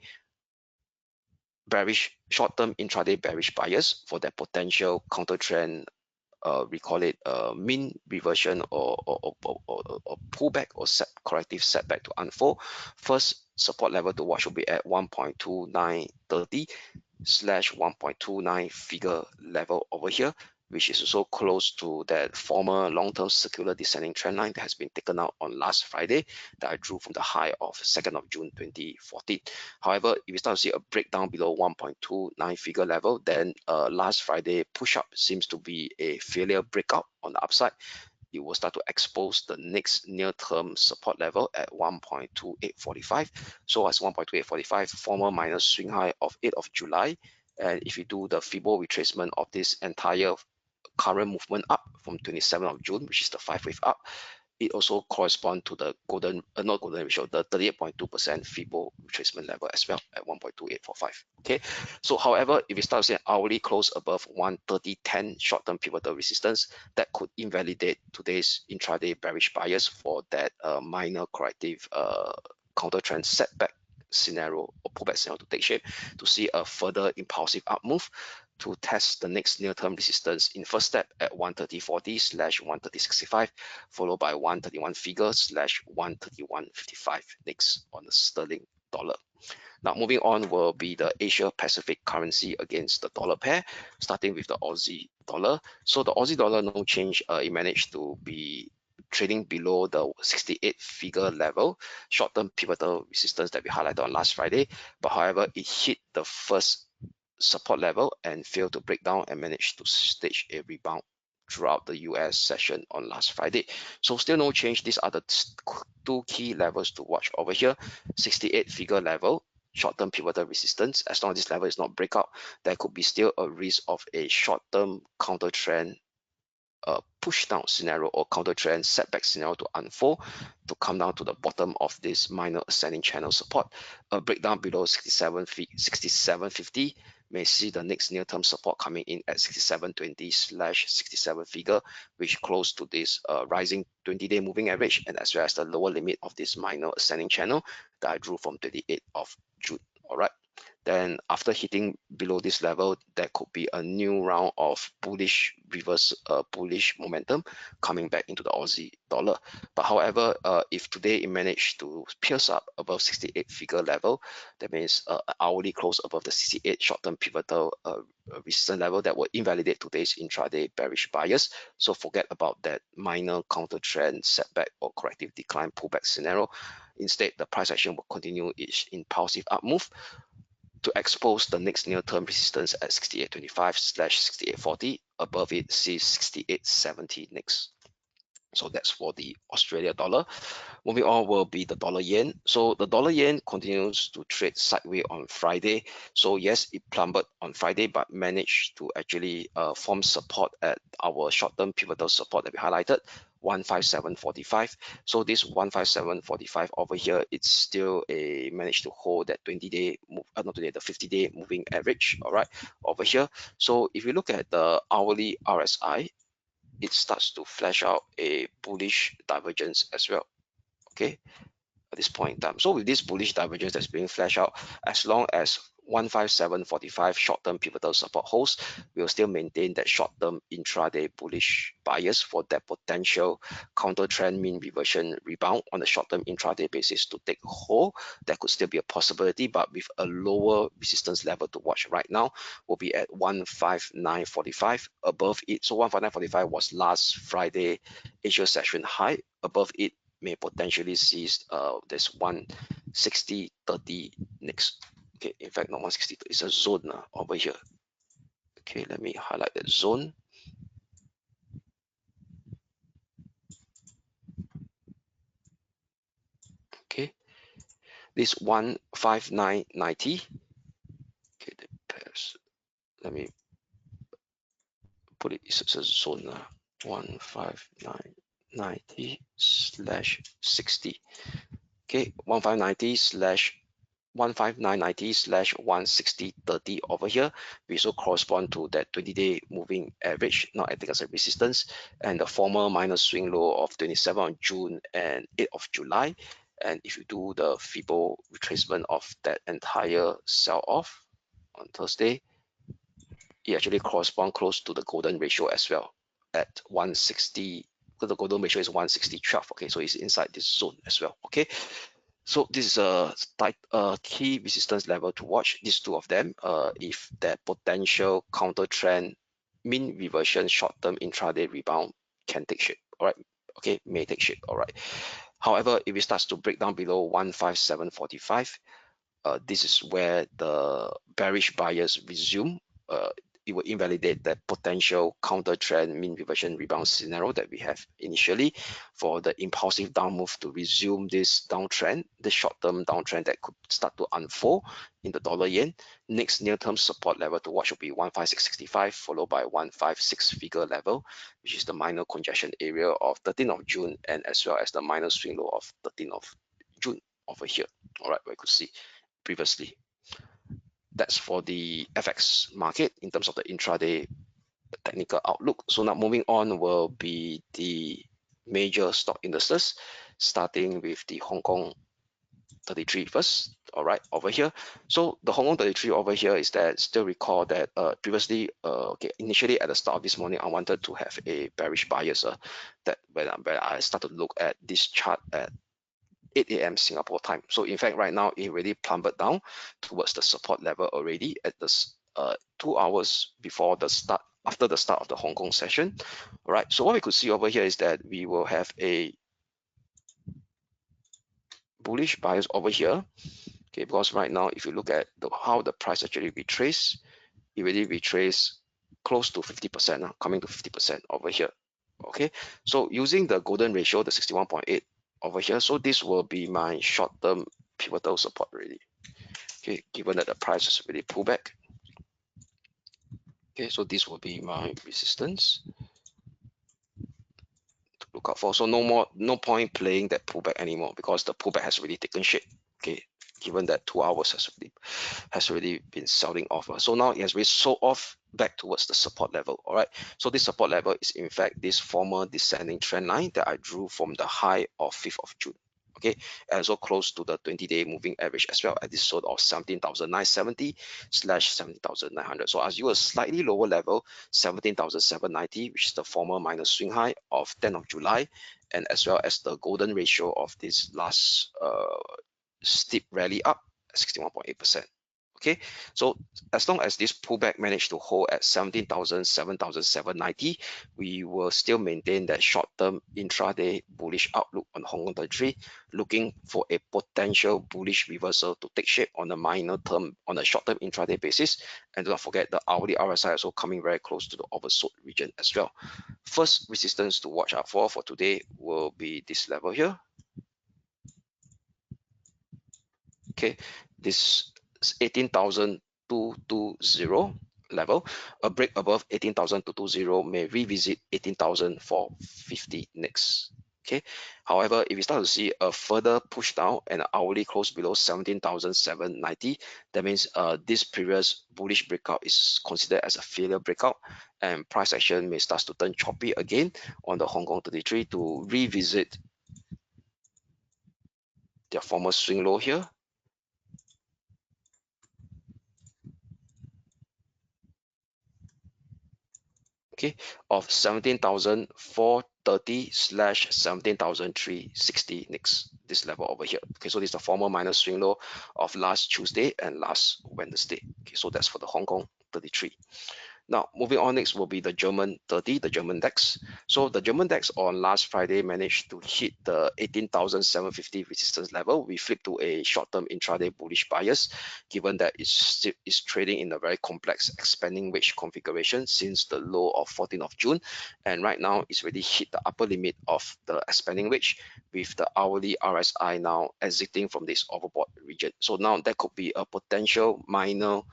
Bearish short-term intraday bearish bias for that potential counter trend. We call it mean reversion or pullback or corrective setback to unfold. First support level to watch will be at 1.2930/1.29 figure level over here, which is also close to that former long-term circular descending trend line that has been taken out on last Friday that I drew from the high of 2nd of June 2014. However, if we start to see a breakdown below 1.29 figure level, then last Friday push-up seems to be a failure breakout on the upside. It will start to expose the next near-term support level at 1.2845. So as 1.2845, former minus swing high of 8th of July. And if you do the Fibo retracement of this entire current movement up from 27th of June, which is the 5-wave up, it also corresponds to the not golden ratio, the 38.2% Fibo retracement level as well at 1.2845. Okay, so however, if we start to see hourly close above 130.10 short-term pivotal resistance, that could invalidate today's intraday bearish bias for that minor corrective counter trend setback scenario or pullback scenario to take shape, to see a further impulsive up move to test the next near-term resistance in first step at 130.40/130.65, followed by 131 figure/131.55 next on the sterling dollar. Now moving on will be the Asia Pacific currency against the dollar pair, starting with the Aussie dollar. So the Aussie dollar, no change. It managed to be trading below the 68 figure level, short-term pivotal resistance that we highlighted on last Friday. But however, it hit the first support level and failed to break down and managed to stage a rebound throughout the US session on last Friday. So still no change. These are the two key levels to watch over here. 68 figure level, short-term pivotal resistance. As long as this level is not breakout, there could be still a risk of a short-term counter trend push down scenario or counter trend setback scenario to unfold, to come down to the bottom of this minor ascending channel support. A breakdown below 67.50 may see the next near-term support coming in at 67.20/67 figure, which close to this rising 20-day moving average, and as well as the lower limit of this minor ascending channel that I drew from 28th of June. All right. Then after hitting below this level, there could be a new round of bullish momentum coming back into the Aussie dollar. But however, if today it managed to pierce up above 68 figure level, that means hourly close above the 68 short-term pivotal resistance level, that will invalidate today's intraday bearish bias. So forget about that minor counter trend setback or corrective decline pullback scenario. Instead, the price action will continue its impulsive up move to expose the next near-term resistance at 68.25/68.40. Above it, see 68.70 next. So that's for the Australia dollar. Moving on will be the dollar yen. So the dollar yen continues to trade sideways on Friday. So yes, it plummeted on Friday, but managed to actually form support at our short-term pivotal support that we highlighted, 157.45. So this 157.45 over here, it's still managed to hold that 20-day move, not today, the 50-day moving average. All right, over here. So if you look at the hourly RSI, it starts to flash out a bullish divergence as well. Okay, at this point in time. So with this bullish divergence that's being flashed out, as long as 157.45 short-term pivotal support holds, we will still maintain that short-term intraday bullish bias for that potential counter trend mean reversion rebound on a short-term intraday basis to take hold. That could still be a possibility, but with a lower resistance level to watch right now will be at 159.45. Above it, so 159.45 was last Friday Asia session high. Above it may potentially see this 160.30 next. Okay, in fact, not 160, it's a zone over here. Okay, let me highlight that zone. Okay, this 159.90. Okay, the pairs. Let me put it. It's a zone 159.90/60. Okay, 159.90/160.30 over here, which will correspond to that 20-day moving average, not acting as a resistance, and the former minor swing low of 27 of June and 8 of July. And if you do the Fibo retracement of that entire sell-off on Thursday, it actually corresponds close to the golden ratio as well at 160, because the golden ratio is 160.12. Okay, so it's inside this zone as well. Okay, so this is a key resistance level to watch, these two of them. If that potential counter trend mean reversion short-term intraday rebound can take shape, all right, okay, may take shape, all right. However, if it starts to break down below 157.45, this is where the bearish bias resume. It will invalidate the potential counter trend mean reversion rebound scenario that we have initially for the impulsive down move to resume this downtrend, the short-term downtrend that could start to unfold in the dollar yen. Next near-term support level to watch will be 156.65, followed by 156 figure level, which is the minor congestion area of 13th of June, and as well as the minor swing low of 13th of June over here. All right, we could see previously. That's for the FX market in terms of the intraday technical outlook. So now moving on will be the major stock indices, starting with the Hong Kong 33 first. All right, over here. So the Hong Kong 33 over here is that, still recall that previously, okay, initially at the start of this morning, I wanted to have a bearish bias. That when I started to look at this chart at 8 a.m. Singapore time. So in fact, right now it already plummeted down towards the support level already at this 2 hours before the start, after the start of the Hong Kong session. All right. So what we could see over here is that we will have a bullish bias over here. Okay, because right now, if you look at how the price actually retraced, it really retraced close to 50%, coming to 50% over here. Okay, so using the golden ratio, the 61.8 over here, so this will be my short-term pivotal support really. Okay, given that the price has really pulled back. Okay, so this will be my resistance to look out for. So no point playing that pullback anymore, because the pullback has really taken shape. Okay, given that 2 hours has already been selling off. So now it has really sold off back towards the support level. All right, so this support level is in fact this former descending trend line that I drew from the high of 5th of June. Okay, and also close to the 20-day moving average as well at this sort of 17,970/17,900. So as you a slightly lower level, 17,790, which is the former minor swing high of 10th of July, and as well as the golden ratio of this last steep rally up at 61.8%. Okay, so as long as this pullback managed to hold at 17,000, 7,790, we will still maintain that short-term intraday bullish outlook on Hong Kong 33, looking for a potential bullish reversal to take shape on a short-term intraday basis. And do not forget the hourly RSI also coming very close to the oversold region as well. First resistance to watch out for today will be this level here. Okay, this 18,220 level. A break above 18,220 may revisit 18,450 next. Okay, however, if we start to see a further push down and an hourly close below 17,790, that means this previous bullish breakout is considered as a failure breakout, and price action may start to turn choppy again on the Hong Kong 33 to revisit their former swing low here. okay, of 17,430/17,360 nicks, this level over here. Okay, so this is the former minor swing low of last Tuesday and last Wednesday. Okay, so that's for the Hong Kong 33. Now, moving on, next will be the German 30, the German DAX. So the German DAX on last Friday managed to hit the 18,750 resistance level. We flipped to a short-term intraday bullish bias, given that it's trading in a very complex expanding wedge configuration since the low of 14th of June. And right now, it's already hit the upper limit of the expanding wedge, with the hourly RSI now exiting from this overbought region. So now that could be a potential minor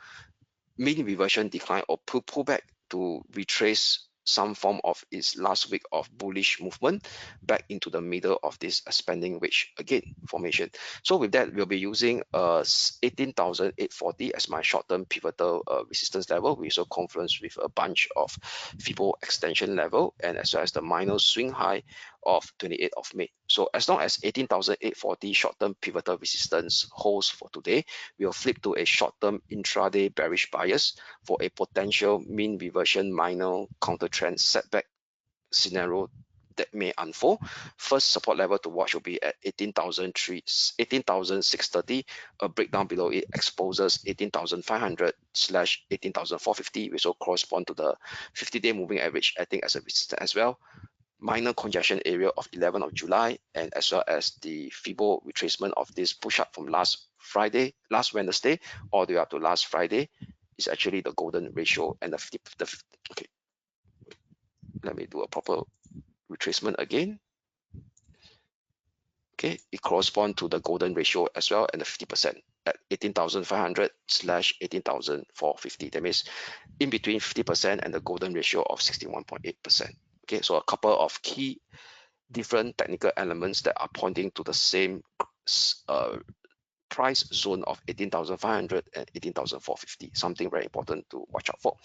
mean reversion decline or pullback to retrace some form of its last week of bullish movement back into the middle of this expanding wedge again formation. So with that, we'll be using 18,840 as my short-term pivotal resistance level. We also confluence with a bunch of Fibo extension level, and as well as the minor swing high of 28th of May. So as long as 18,840 short-term pivotal resistance holds for today, we'll flip to a short-term intraday bearish bias for a potential mean reversion minor counter trend setback scenario that may unfold. First support level to watch will be at 18,630. A breakdown below it exposes 18,500/18,450, which will correspond to the 50-day moving average acting as a resistance as well. Minor congestion area of 11th of July, and as well as the Fibo retracement of this push up from last Wednesday, all the way up to last Friday, is actually the golden ratio and the 50. Okay, let me do a proper retracement again. Okay, it corresponds to the golden ratio as well, and the 50% at 18,500/18,450. That means in between 50% and the golden ratio of 61.8%. Okay, so a couple of key different technical elements that are pointing to the same price zone of 18,500 and 18,450. Something very important to watch out for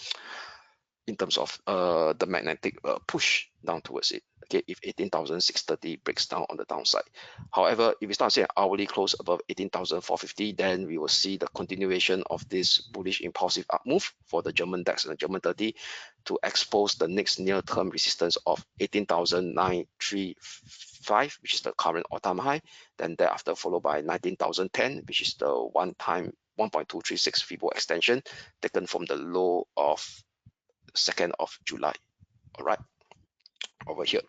in terms of the magnetic push down towards it. Okay, if 18,630 breaks down on the downside. However, if we start seeing hourly close above 18,450, then we will see the continuation of this bullish impulsive up move for the German DAX and the German 30 to expose the next near-term resistance of 18,935, which is the current all-time high. Then thereafter followed by 19,010, which is the one-time 1.236 Fibo extension taken from the low of 2nd of July. All right, over here.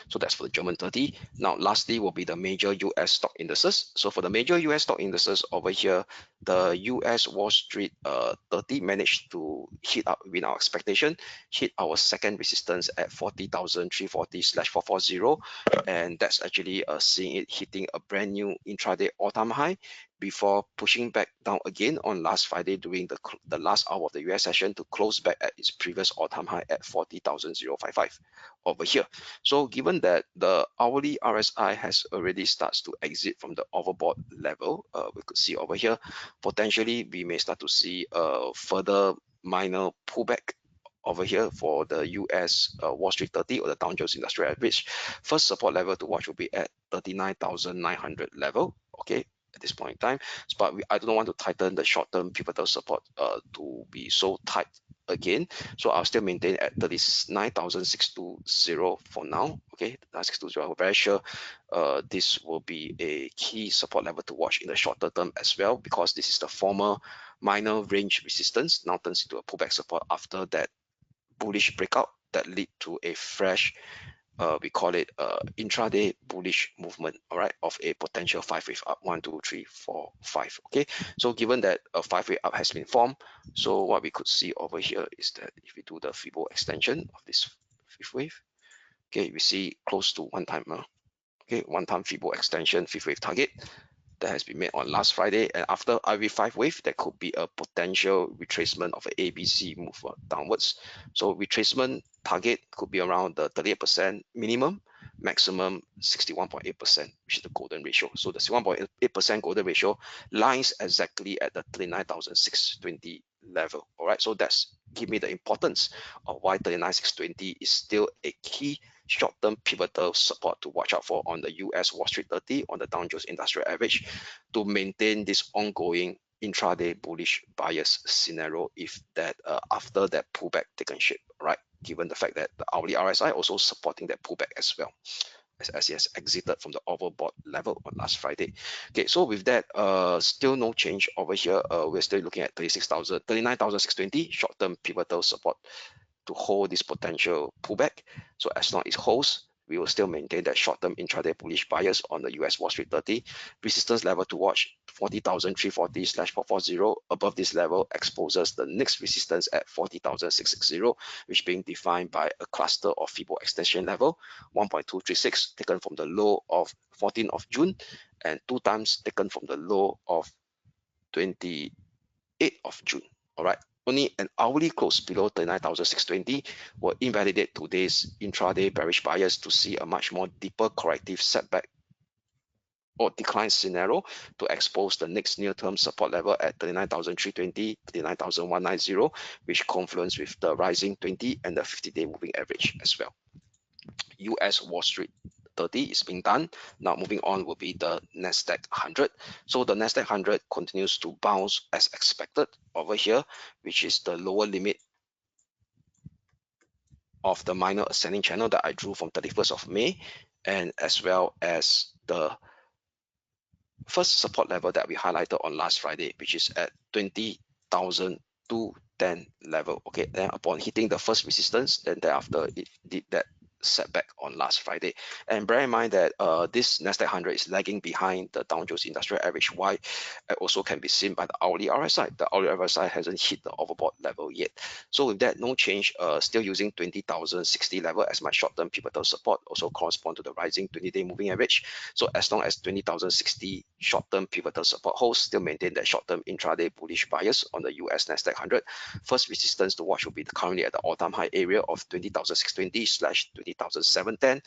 So that's for the German 30. Now, lastly will be the major US stock indices. So for the major US stock indices over here, the US Wall Street 30 managed to hit up within our expectation, hit our second resistance at 40,340/440, and that's actually seeing it hitting a brand new intraday all-time high before pushing back down again on last Friday during the last hour of the US session to close back at its previous all-time high at 40,055 over here. So given that the hourly RSI has already starts to exit from the overbought level, we could see over here, potentially we may start to see a further minor pullback over here for the US Wall Street 30 or the Dow Jones Industrial Average. First support level to watch will be at 39,900 level. Okay, at this point in time, but I don't want to tighten the short-term pivotal support to be so tight again, so I'll still maintain at 39,620 for now. Okay, 9,620. I'm very sure this will be a key support level to watch in the shorter term as well, because this is the former minor range resistance now turns into a pullback support after that bullish breakout that lead to a fresh we call it intraday bullish movement, all right, of a potential 5-wave up, 1, 2, 3, 4, 5. Okay, so given that a 5-wave up has been formed, so what we could see over here is that if we do the Fibo extension of this 5th wave, okay, we see close to one time Fibo extension 5th wave target that has been made on last Friday, and after every 5 wave, there could be a potential retracement of an ABC move downwards. So retracement target could be around the 38% minimum, maximum 61.8%, which is the golden ratio. So the 61.8% golden ratio lies exactly at the 39,620 level. All right, so that's give me the importance of why 39,620 is still a key short-term pivotal support to watch out for on the US Wall Street 30, on the Dow Jones Industrial Average, to maintain this ongoing intraday bullish bias scenario if that after that pullback taken shape, right? given the fact that the hourly RSI also supporting that pullback as well, as he has exited from the overbought level on last Friday. Okay, so with that, still no change over here. We're still looking at 39,620 short-term pivotal support to hold this potential pullback. So as long as it holds, we will still maintain that short-term intraday bullish bias on the US Wall Street 30. Resistance level to watch 40,340/440. Above this level exposes the next resistance at 40,660, which being defined by a cluster of Fibo extension level 1.236 taken from the low of 14th of June and 2 times taken from the low of 28th of June. All right. Only an hourly close below 39,620 will invalidate today's intraday bearish bias to see a much more deeper corrective setback or decline scenario to expose the next near-term support level at 39,320, 39,190, which confluence with the rising 20 and the 50-day moving average as well. US Wall Street 30 is being done. Now moving on will be the Nasdaq 100. So the Nasdaq 100 continues to bounce as expected over here, which is the lower limit of the minor ascending channel that I drew from 31st of May, and as well as the first support level that we highlighted on last Friday, which is at 20,210 level. Okay, then upon hitting the first resistance, then thereafter it did that setback on last Friday. And bear in mind that this Nasdaq 100 is lagging behind the Dow Jones Industrial Average. Why? It also can be seen by the hourly RSI. The hourly RSI hasn't hit the overbought level yet. So with that, no change. Still using 20,060 level as my short-term pivotal support, also correspond to the rising 20-day moving average. So as long as 20,060 short-term pivotal support holds, still maintain that short-term intraday bullish bias on the US Nasdaq 100. First resistance to watch will be currently at the all-time high area of 20,620/20,710,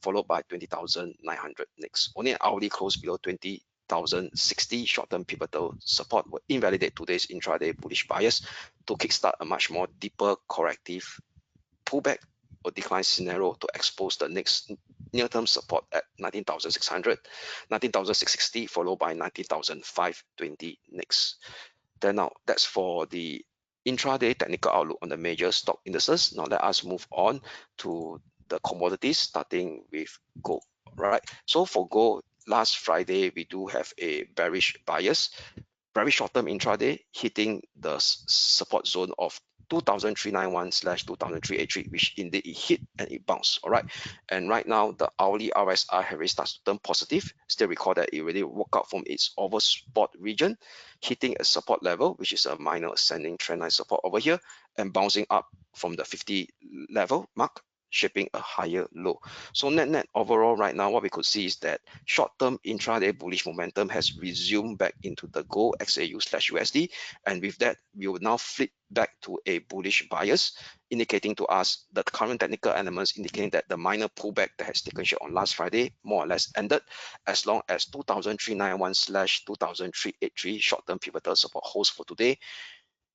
followed by 20,900 next. Only an hourly close below 20,060 short-term pivotal support will invalidate today's intraday bullish bias to kickstart a much more deeper corrective pullback or decline scenario to expose the next near-term support at 19,600, 19,660, followed by 19,520 next. Then now that's for the intraday technical outlook on the major stock indices. Now let us move on to the commodities, starting with gold. Right. So for gold, last Friday we do have a bearish bias, very short-term intraday, hitting the support zone of 2,391/2,383, which indeed it hit and it bounced. All right, and right now the hourly RSI has already started to turn positive. Still recall that it already woke up from its overbought region, hitting a support level, which is a minor ascending trendline support over here, and bouncing up from the 50 level mark, shaping a higher low. So net overall right now, what we could see is that short-term intraday bullish momentum has resumed back into the gold XAU/USD, and with that we will now flip back to a bullish bias, indicating to us that the current technical elements indicating that the minor pullback that has taken shape on last Friday more or less ended, as long as 2,391/2,383 short-term pivotal support holds for today.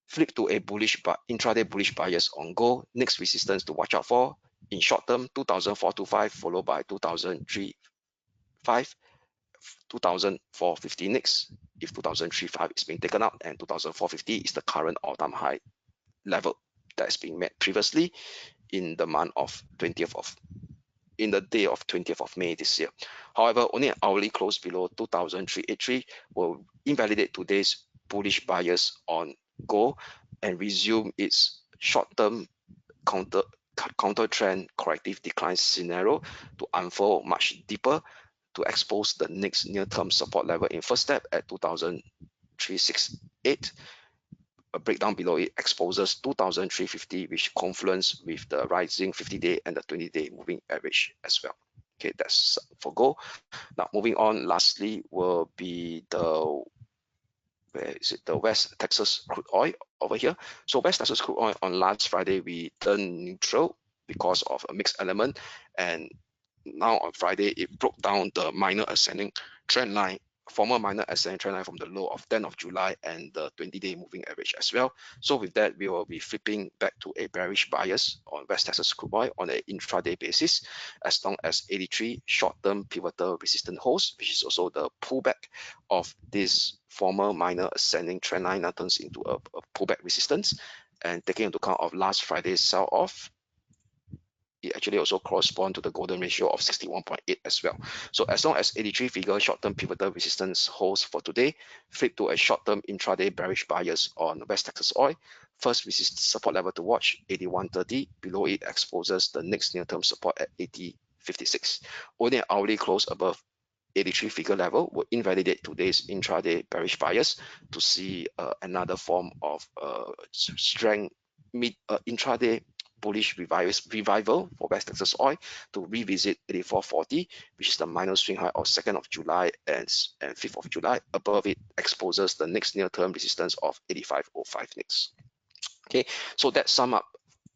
Flip to a bullish but intraday bullish bias on gold. Next resistance to watch out for in short term 2,425, followed by 2,035, 2,450 next. If 2,035 is being taken out, and 2,450 is the current all-time high level that's being met previously in the month of 20th of in the day of 20th of May this year. However, only an hourly close below 2,383 will invalidate today's bullish bias on gold and resume its short-term counter trend corrective decline scenario to unfold much deeper to expose the next near-term support level in first step at 2,368. A breakdown below it exposes 2,350, which confluence with the rising 50-day and the 20-day moving average as well. Okay, that's for gold. Now moving on, lastly will be the West Texas crude oil over here. So West Texas crude oil on last Friday we turned neutral because of a mixed element, and now on Friday it broke down the minor ascending trend line, former minor ascending trend line from the low of 10th of July and the 20-day moving average as well. So with that, we will be flipping back to a bearish bias on West Texas crude oil on an intraday basis, as long as 83 short-term pivotal resistance holds, which is also the pullback of this former minor ascending trend line turns into a pullback resistance. And taking into account of last Friday's sell-off, it actually also corresponds to the golden ratio of 61.8 as well. So as long as 83 figure short-term pivotal resistance holds for today, flip to a short-term intraday bearish bias on West Texas Oil. First support level to watch, 81.30. Below it exposes the next near-term support at 80.56. Only an hourly close above 83 figure level will invalidate today's intraday bearish bias to see another form of strength intraday bullish revival for West Texas Oil to revisit 84.40, which is the minor swing high of 2nd of July and 5th of July. Above it exposes the next near-term resistance of 85.05 next. Okay, so that sum up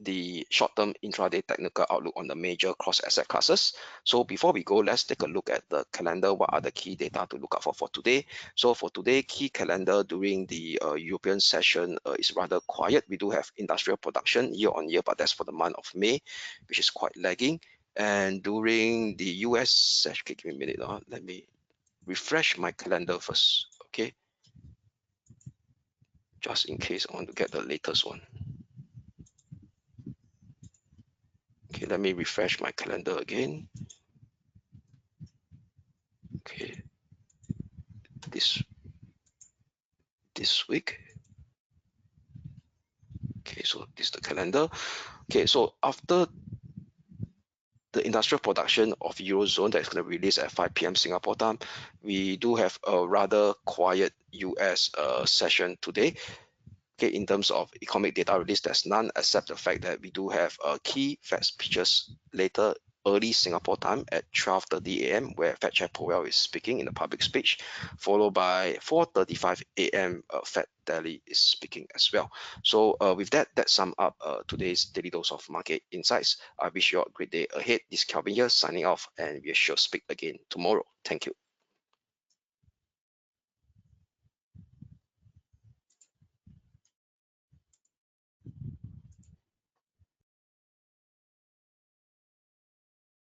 the short-term intraday technical outlook on the major cross asset classes. So before we go, let's take a look at the calendar. What are the key data to look out for today? So for today, key calendar during the European session is rather quiet. We do have industrial production year on year, but that's for the month of May, which is quite lagging. And during the US session, okay, give me a minute. Let me refresh my calendar first. Okay, just in case I want to get the latest one. Okay, let me refresh my calendar again. Okay, this week. Okay, so this is the calendar. Okay, so after the industrial production of Eurozone that's going to release at 5 p.m. Singapore time, we do have a rather quiet US session today. Okay, in terms of economic data release, there's none except the fact that we do have key Fed speeches later early Singapore time at 12:30 a.m. where Fed Chair Powell is speaking in a public speech, followed by 4:35 a.m. Fed Daily is speaking as well. So with that sum up today's daily dose of market insights. I wish you all a great day ahead. This is Kelvin here signing off, and we shall speak again tomorrow. Thank you.